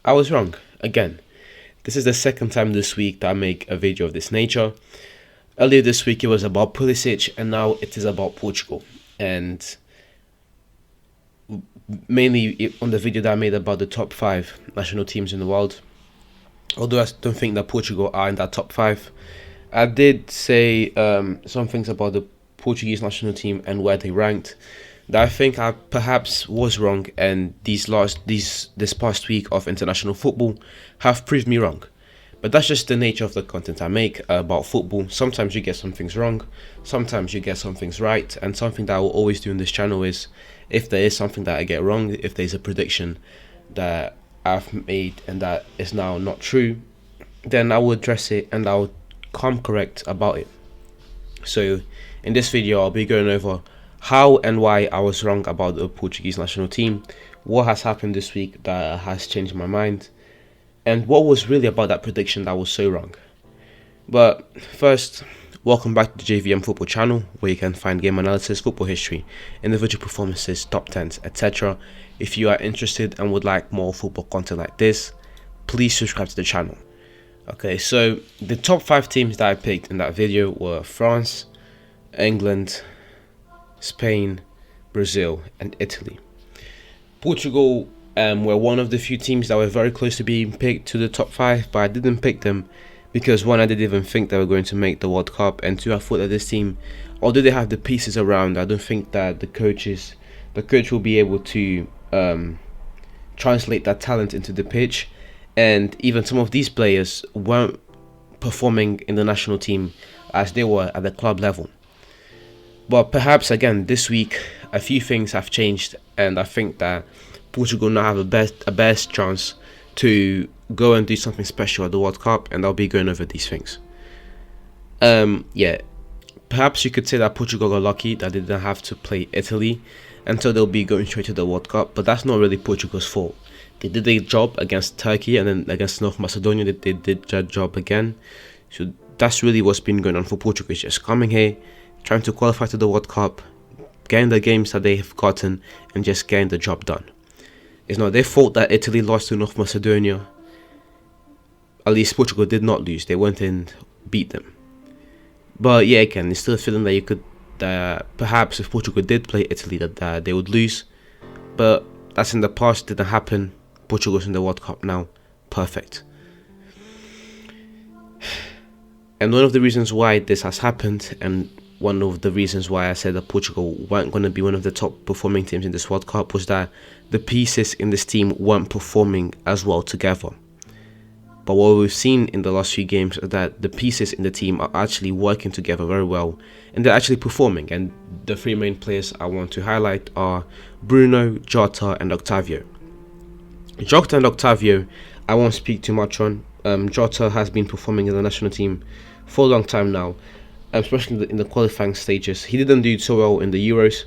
I was wrong again. This is the second time this week that I make a video of this nature. Earlier this week it was about Pulisic, and now it is about Portugal. And mainly on the video that I made about the top 5 national teams in the world. Although I don't think that Portugal are in that top 5, I did say some things about the Portuguese national team and where they ranked that I think I perhaps was wrong, and this past week of international football have proved me wrong. But that's just the nature of the content I make about football. Sometimes you get some things wrong, sometimes you get some things right, and something that I will always do in this channel is, if there is something that I get wrong, if there's a prediction that I've made and that is now not true, then I will address it and I'll come correct about it. So in this video I'll be going over how and why I was wrong about the Portuguese national team, what has happened this week that has changed my mind, and what was really about that prediction that was so wrong. But first, welcome back to the JVM Football channel, where you can find game analysis, football history, individual performances, top 10s, etc. If you are interested and would like more football content like this, please subscribe to the channel. Okay, so the top 5 teams that I picked in that video were France, England, Spain, Brazil, and Italy. Portugal were one of the few teams that were very close to being picked to the top 5, but I didn't pick them because 1, I didn't even think they were going to make the World Cup, and 2, I thought that this team, although they have the pieces around, I don't think that the coach will be able to translate that talent into the pitch, and even some of these players weren't performing in the national team as they were at the club level. But perhaps again this week a few things have changed, and I think that Portugal now have a best chance to go and do something special at the World Cup, and I'll be going over these things. Perhaps you could say that Portugal got lucky that they didn't have to play Italy, and so they'll be going straight to the World Cup, but that's not really Portugal's fault. They did their job against Turkey, and then against North Macedonia they did their job again. So that's really what's been going on for Portugal. It's just coming here, trying to qualify to the World Cup, getting the games that they have gotten, and just getting the job done. It's not their fault that Italy lost to North Macedonia. At least Portugal did not lose. They went and beat them. But yeah, again, it's still a feeling that you could, perhaps if Portugal did play Italy, that they would lose. But that's in the past, didn't happen. Portugal's in the World Cup now. Perfect. And one of the reasons why this has happened, and one of the reasons why I said that Portugal weren't going to be one of the top performing teams in this World Cup, was that the pieces in this team weren't performing as well together. But what we've seen in the last few games is that the pieces in the team are actually working together very well, and they're actually performing. And the 3 main players I want to highlight are Bruno, Jota, and Octavio. Jota and Octavio I won't speak too much on. Jota has been performing in the national team for a long time now, especially in the qualifying stages. He didn't do so well in the Euros,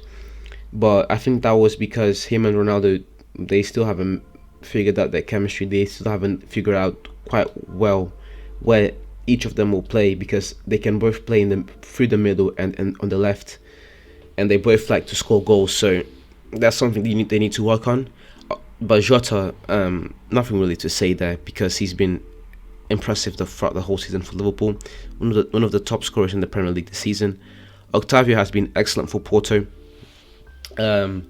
but I think that was because him and Ronaldo, they still haven't figured out their chemistry. They still haven't figured out quite well where each of them will play, because they can both play through the middle and on the left, and they both like to score goals. So that's something they need to work on. But Jota, nothing really to say there, because he's been impressive throughout the whole season for Liverpool. One of the top scorers in the Premier League this season. Octavio has been excellent for Porto. The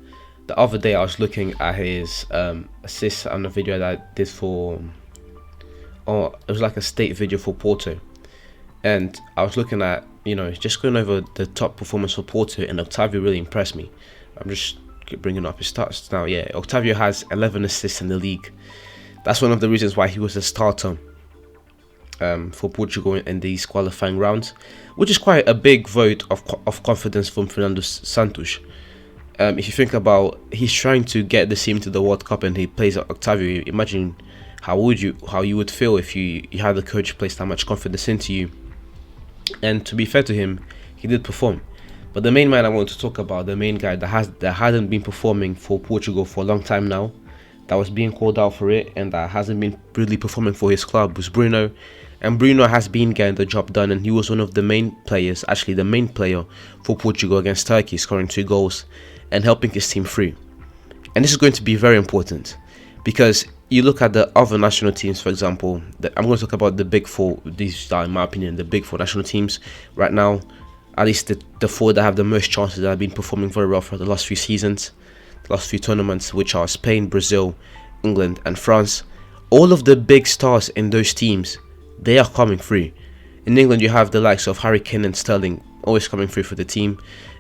other day I was looking at his assists on a video that I did for, it was like a state video for Porto, and I was looking at, just going over the top performance for Porto, and Octavio really impressed me. I'm just bringing up his stats now. Yeah, Octavio has 11 assists in the league. That's one of the reasons why he was a starter for Portugal in these qualifying rounds, which is quite a big vote of confidence from Fernando Santos. If you think about, he's trying to get the team to the World Cup and he plays Octavio. Imagine how you would feel if you had the coach place that much confidence into you. And to be fair to him, he did perform. But the main man I want to talk about, the main guy that hadn't been performing for Portugal for a long time now, that was being called out for it, and that hasn't been really performing for his club, was Bruno. And Bruno has been getting the job done, and he was one of the main players, actually the main player for Portugal against Turkey, scoring 2 goals and helping his team through. And this is going to be very important, because you look at the other national teams, for example, I'm going to talk about the big four. These are, in my opinion, the big four national teams right now. At least the four that have the most chances, that have been performing very well for the last few seasons, the last few tournaments, which are Spain, Brazil, England, and France. All of the big stars in those teams, they are coming through. In England, you have the likes of Harry Kane and Sterling always coming through for the team.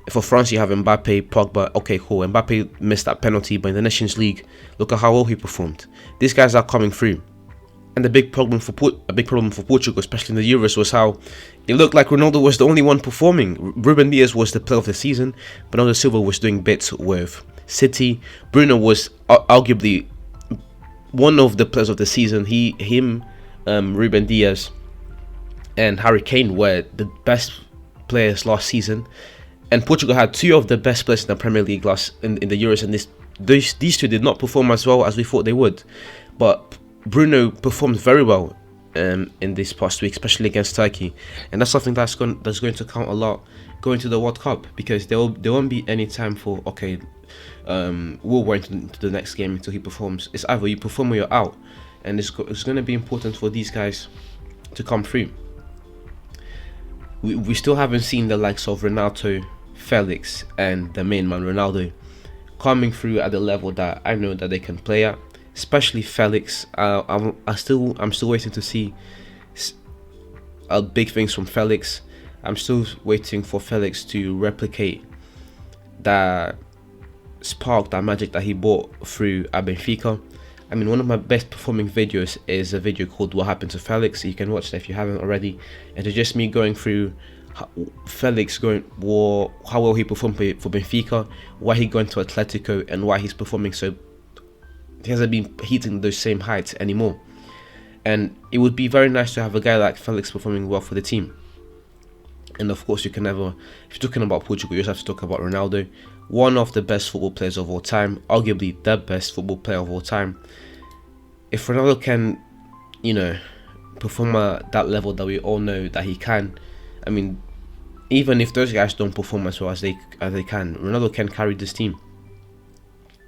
For France, you have Mbappe, Pogba. Okay, cool. Mbappe missed that penalty, but in the Nations League, look at how well he performed. These guys are coming through. And the big problem for Portugal, especially in the Euros, was how it looked like Ronaldo was the only one performing. Ruben Dias was the player of the season, Bernardo Silva was doing bits with City. Bruno was arguably one of the players of the season. Ruben Dias, and Harry Kane were the best players last season. And Portugal had two of the best players in the Premier League in the Euros, and these two did not perform as well as we thought they would. But Bruno performed very well in this past week, especially against Turkey, and that's something that's going to count a lot going to the World Cup, because there won't be any time for we'll wait into the next game until he performs. It's either you perform or you're out, and it's going to be important for these guys to come through. We still haven't seen the likes of Ronaldo, Felix, and the main man Ronaldo coming through at the level that I know that they can play at. Especially Felix. I'm still waiting to see big things from Felix. I'm still waiting for Felix to replicate that spark, that magic that he brought through at Benfica. I mean, one of my best performing videos is a video called "What Happened to Felix." You can watch that if you haven't already. And it's just me going through Felix, how well he performed for Benfica, why he going to Atletico, and why he's performing so. He hasn't been hitting those same heights anymore. And it would be very nice to have a guy like Felix performing well for the team. And of course, if you're talking about Portugal, you also have to talk about Ronaldo, one of the best football players of all time, arguably the best football player of all time. If Ronaldo can, perform at that level that we all know that he can, I mean, even if those guys don't perform as well as they can, Ronaldo can carry this team.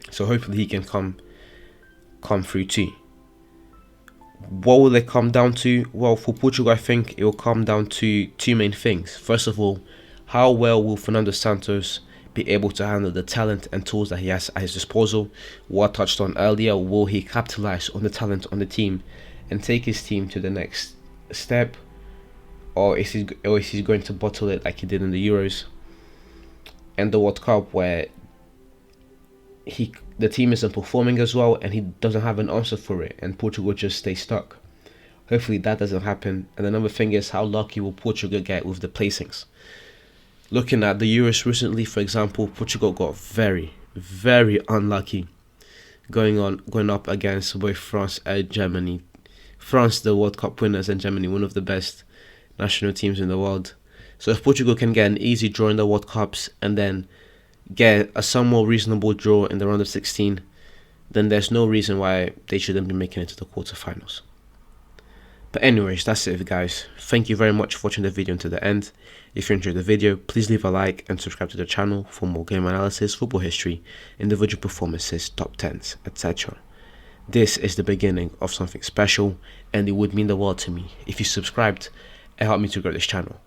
So hopefully he can come through too. What will it come down to? Well, for Portugal, I think it will come down to two main things. First of all, how well will Fernando Santos be able to handle the talent and tools that he has at his disposal? What I touched on earlier, will he capitalize on the talent on the team and take his team to the next step, or is he going to bottle it like he did in the Euros and the World Cup, where the team isn't performing as well and he doesn't have an answer for it, and Portugal just stay stuck? Hopefully that doesn't happen. And another thing is, how lucky will Portugal get with the placings? Looking at the Euros recently, for example, Portugal got very, very unlucky going up against both France and Germany. France, the World Cup winners, and Germany, one of the best national teams in the world. So if Portugal can get an easy draw in the World Cups and then get a somewhat reasonable draw in the round of 16, then there's no reason why they shouldn't be making it to the quarterfinals. But anyways, that's it, guys. Thank you very much for watching the video until the end. If you enjoyed the video, please leave a like and subscribe to the channel for more game analysis, football history, individual performances, top 10s, etc. This is the beginning of something special, and it would mean the world to me if you subscribed and helped me to grow this channel.